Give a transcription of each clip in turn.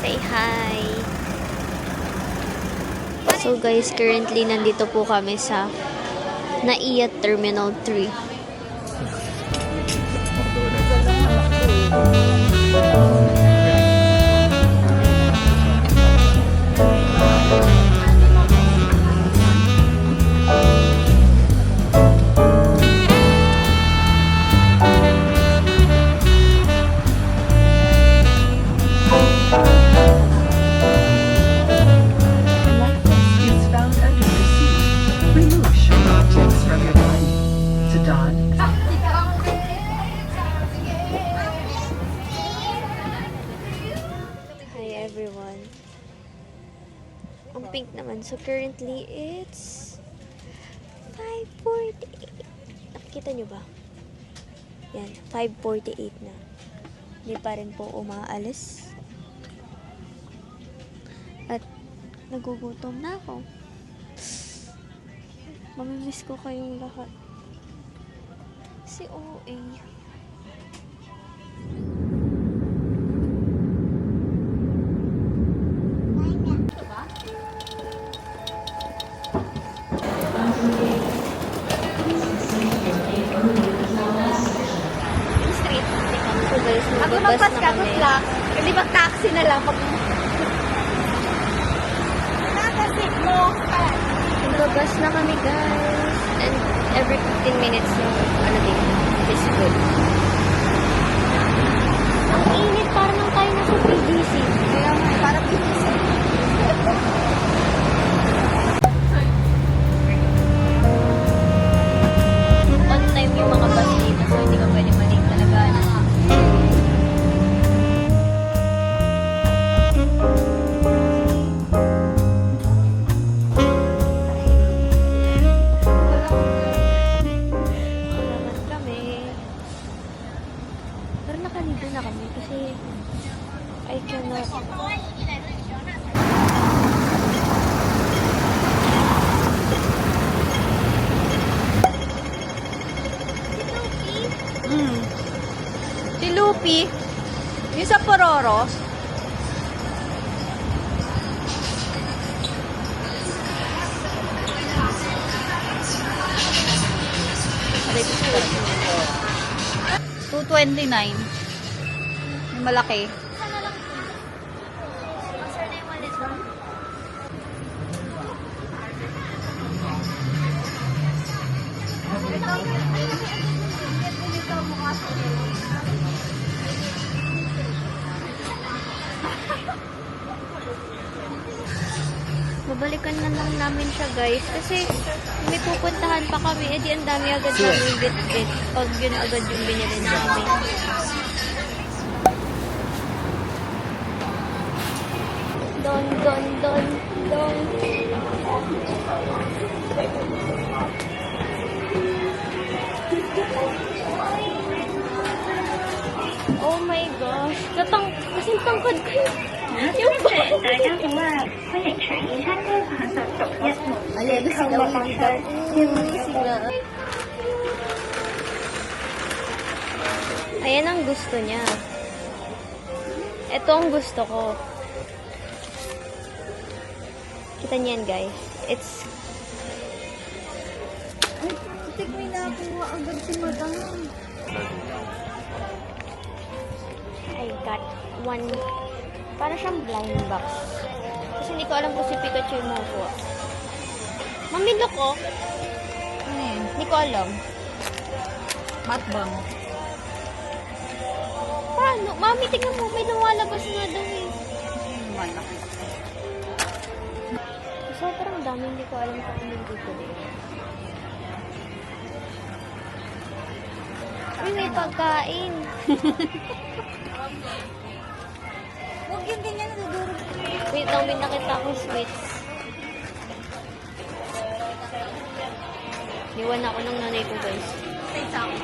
Say hi! So guys, currently nandito po kami sa NAIA Terminal 3. Is found under the sea. Remove sharp objects from your body. To Dawn. Hi everyone. Ang pink naman. So currently it's 5:48. Nakikita nyo ba? Yan, 5:48 na. Hindi pa rin po umaalis. At nagugutom na ako. Mamimiss ko kayong lahat. Si OA. Street. So guys, Ako magbabas na magpaskakot kami. lang. Hindi ba taxi na lang pag... Nakasip mo. Magbabas na kami guys. And every 15 minutes yung ano din, is good. Ang init, parang lang tayo nasa PDC. Kaya nga, parang binisip. On time yung mga bus dito, so hindi ka pwede malate talaga. Salamat kami. Pero nakaligo na kami kasi I cannot. Si Lupi, yung sa Pororos, $2.29. Yung malaki. Babalikan na lang namin siya guys kasi may pupuntahan pa kami ang dami agad namin bit-bit pag yun agad yung binili namin. Don. Oh my gosh, kasing tangkad ko yung bag. 大家好啊！歡迎全面參觀下集獨一無二嘅購物網站。 Ayan ang gusto niya. Ito ang gusto ko. Kita niyan guys. It's Tik may nakuha agad si Madam. I got one. Para siyang blind box. Kasi hindi ko alam kung si Pikachu yung makuha. Mamilok ko. Ano yun? Hindi ko alam. Matbang. Paano? Mami, tingnan mo. May lumalabas nga daw eh. Malaki. Sobrang dami. Hindi ko alam kung ano dito din. Uy, may pagkain. Huwag yung ganyan nadudurog. Wait lang, may nakita akong sweets. Iwan ako ng nanay ko guys. Sa akin.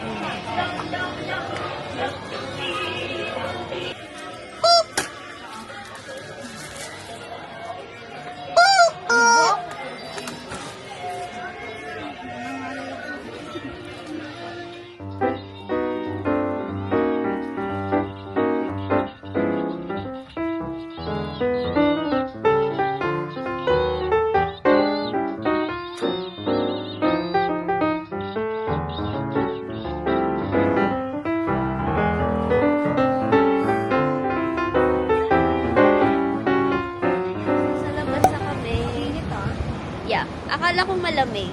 Akala ko malamig.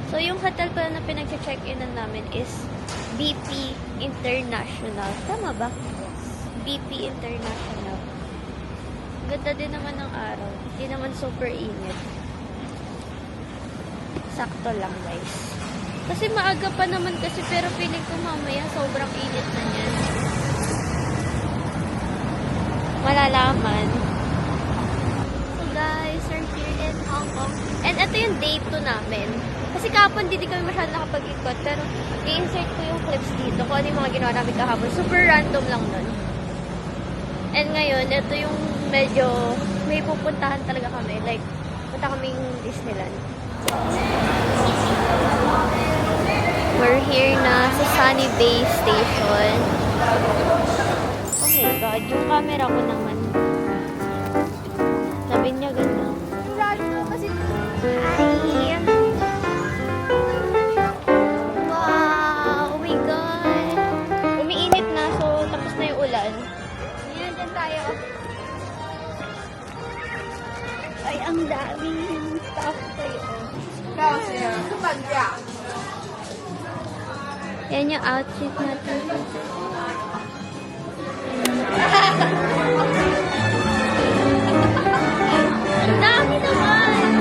So, yung hotel pala na pinag-check-inan namin is BP International. Tama ba? BP International. Ganda din naman ng araw. Hindi naman super init. Sakto lang, guys. Kasi maaga pa naman kasi, pero feeling ko mamaya sobrang init na niyan. Malalaman. So, guys, we're here in Hong Kong. And ito yung day 2 namin. Kasi kahapon, hindi kami masyado nakapag-ikot. Pero, i-insert ko yung clips dito kung ano yung mga ginawa namin kahapon. Super random lang nun. And ngayon, ito yung medyo may pupuntahan talaga kami. Like, punta kaming Disneyland. We're here na sa Sunny Bay Station. Oh my God, yung camera ko naman. Sabi niya gano'n. Hi! Wow! Oh my God! Umiinit na, so tapos na yung ulan. Ayan, dyan tayo. Ay, ang daming stuff tayo. Yan yung outfit natin. Ang dami naman!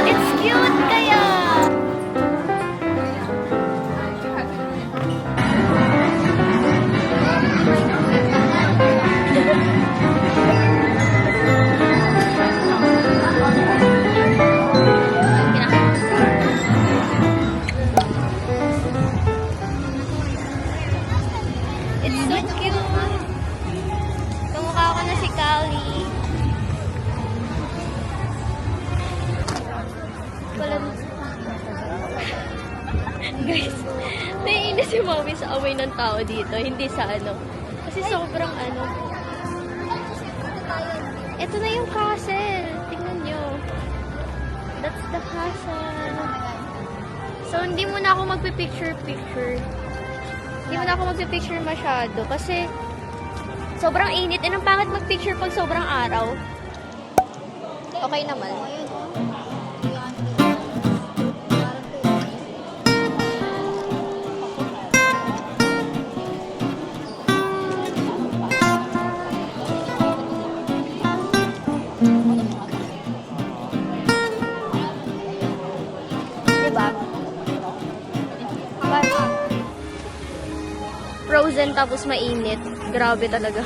It's cute kaya! It's so cute! Kamukha ko na si Callie. Guys, naiinis si Mommy sa amoy ng tao dito, hindi sa ano. Kasi sobrang ano. Ito na yung castle. Tingnan nyo. That's the castle. So, hindi muna ako magpipicture-picture. Hindi muna ako magpipicture masyado. Kasi, sobrang init. And ang pangit magpicture pag sobrang araw. Okay naman. Diba? Frozen tapos mainit. Grabe talaga.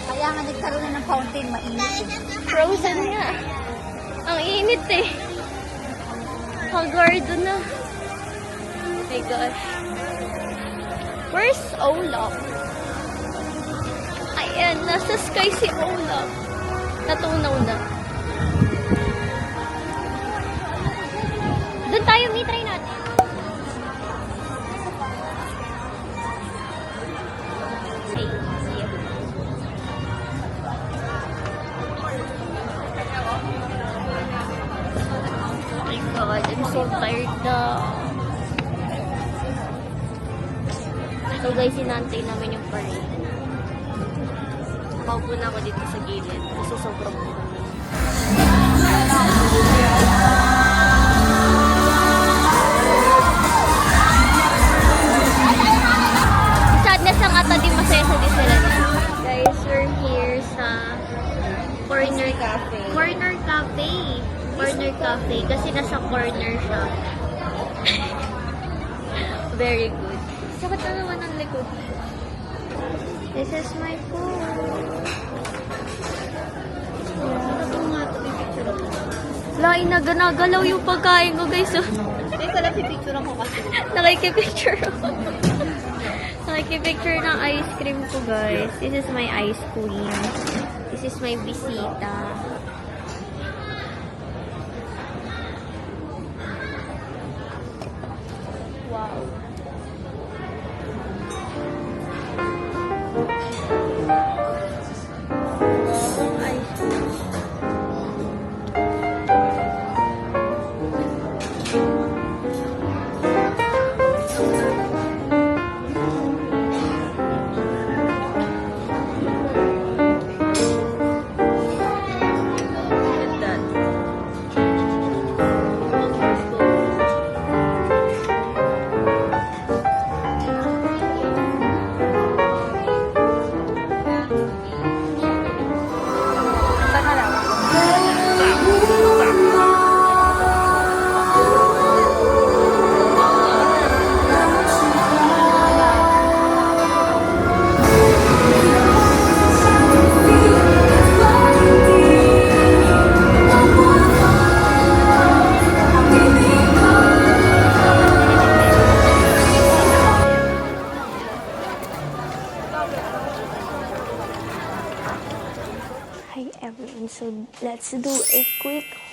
Kaya nga nagkaroon na ng fountain, mainit. Frozen nga. Ang init eh. Hagardo na. Oh my gosh. Where's Olaf? Ayan, nasa sky si Olaf. Natunaw na. Doon tayo, try natin. Hey, see you. Oh my God, I'm so tired na. So guys, sinantay namin yung parade. Paupo na ako dito sa gilid kasi sobrang sadness ang ata di masaya sa Disneyland. Guys, we're here sa Corner Cafe. Corner Cafe. Corner Cafe. Kasi nasa corner siya. Very good. Sakat na naman ang likod. This is my food. Lain na ganagalaw yung pagkain ko, guys. Teka lang, pipicture ako kasi. Nakikipicture ako. Nakikipicture ng ice cream ko, guys. This is my ice cream. This is my bisita. Wow. Ice cream.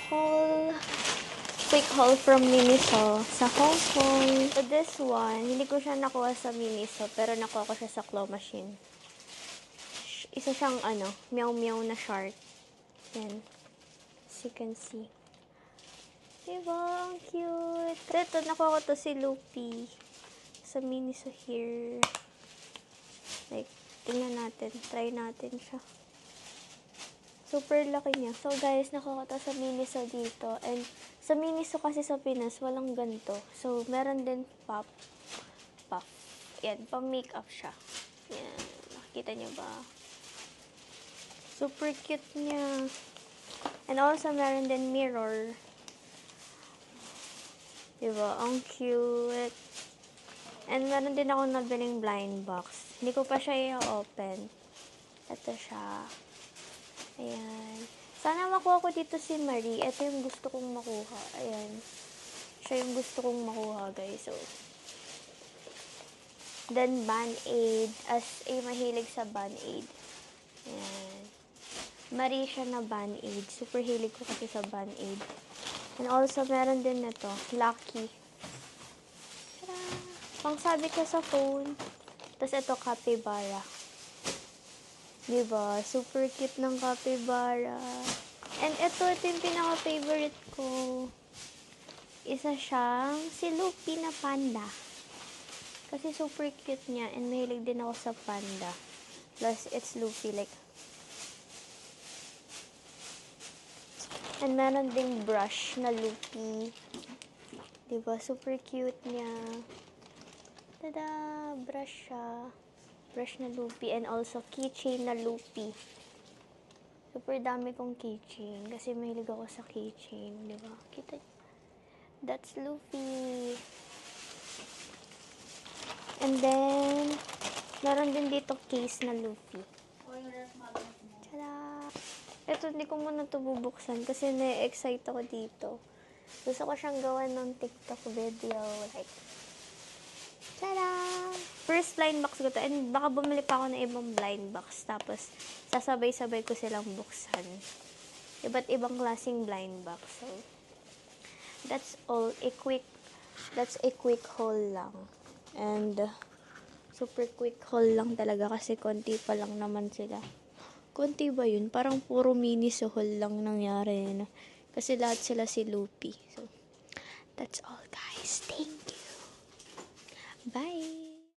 haul. Quick haul from Miniso sa Hong Kong. So this one, hindi ko siya nakuha sa Miniso, pero nakuha ko siya sa claw machine. Isa siyang meow meow na shark. Yan. As you can see. Diba? Ang cute. Ito, nakuha ko to si Lupi. Sa Miniso here. Like, tingnan natin. Try natin siya. Super laki niya. So guys, nakuha ko to sa Miniso dito. And sa Miniso kasi sa Pinas, walang ganito. So, meron din puff. Yan, pang makeup siya. Yan. Nakikita niyo ba? Super cute niya. And also, meron din mirror. Diba? Ang cute. And meron din ako nabiling blind box. Hindi ko pa siya i-open. Ito siya. Ayan. Sana makuha ko dito si Marie. Ito yung gusto kong makuha. Ayan. Siya yung gusto kong makuha, guys. So, then, Band-Aid. As a mahilig sa Band-Aid. Ayan. Marie siya na Band-Aid. Super hilig ko kasi sa Band-Aid. And also, meron din na to. Lucky. Tara! Pangsabit siya sa phone. Tapos ito, capybara. Diba? Super cute ng capybara. And ito yung pinaka-favorite ko. Isa siyang si Lupi na panda. Kasi super cute niya. And mahilig din ako sa panda. Plus, it's Lupi. Like, and meron ding brush na Lupi. Diba? Super cute niya. Tada! Brush siya. Brush na Lupi. And also, keychain na Lupi. Super dami kong keychain. Kasi mahilig ako sa keychain. Diba? Kita niyo? That's Lupi. And then, meron din dito case na Lupi. Tada! Ito, hindi ko muna ito bubuksan kasi na-excite ako dito. Gusto ko siyang gawan ng TikTok video. Like, tada! First blind box ko to. And baka bumili pa ako ng ibang blind box. Tapos, sasabay-sabay ko silang buksan. Iba't ibang klaseng blind box. So, that's all. That's a quick haul lang. And, super quick haul lang talaga kasi konti pa lang naman sila. Konti ba yun? Parang puro mini haul lang nangyari. Kasi lahat sila si Lupi. So, that's all guys. Thank you. Bye!